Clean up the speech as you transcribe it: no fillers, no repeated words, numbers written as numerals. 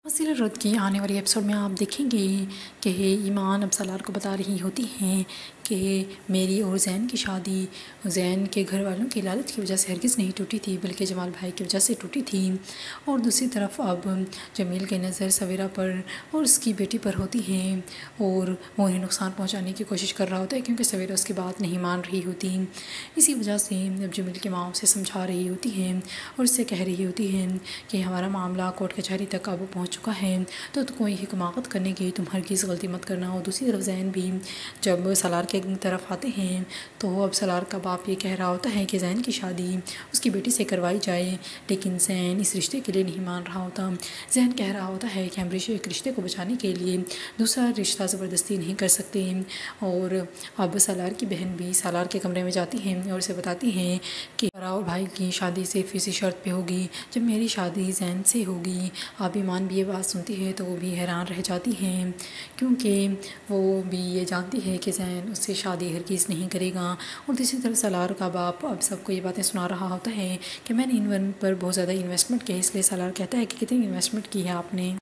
सीरत की आने वाली एपिसोड में आप देखेंगे कि ईमान अब सलार को बता रही होती हैं कि मेरी और जैन की शादी जैन के घर वालों की लालच की वजह से हरगिज़ नहीं टूटी थी, बल्कि जमाल भाई की वजह से टूटी थी। और दूसरी तरफ अब जमील की नज़र सवेरा पर और उसकी बेटी पर होती है और वो उन्हें नुकसान पहुंचाने की कोशिश कर रहा होता है, क्योंकि सवेरा उसकी बात नहीं मान रही होती। इसी वजह से अब जमील की माँ उसे समझा रही होती है और उससे कह रही होती है कि हमारा मामला कोर्ट कचहरी तक अब पहुँच चुका है, तो कोई हिकमाकत करने की तुम हरगिज़ गलती मत करना। और दूसरी तरफ जैन भी जब सलार के तरफ आते हैं तो अब सलार का बाप ये कह रहा होता है कि जैन की शादी उसकी बेटी से करवाई जाए, लेकिन जैन इस रिश्ते के लिए नहीं मान रहा होता। जैन कह रहा होता है कि हम एक रिश्ते को बचाने के लिए दूसरा रिश्ता ज़बरदस्ती नहीं कर सकते। और अब सलार की बहन भी सलार के कमरे में जाती हैं और उसे बताती हैं कि राहुल भाई की शादी सिर्फ इसी शर्त पे होगी जब मेरी शादी जैन से होगी। अब ईमान भी ये बात सुनती है तो वो भी हैरान रह जाती हैं, क्योंकि वो भी ये जानती है कि जैन उससे शादी हरगिज़ नहीं करेगा। और दूसरी तरफ सलार का बाप अब सबको ये बातें सुना रहा होता है कि मैंने इन वन पर बहुत ज़्यादा इन्वेस्टमेंट की है। इसलिए सलार कहता है कि कितनी इन्वेस्टमेंट की है आपने।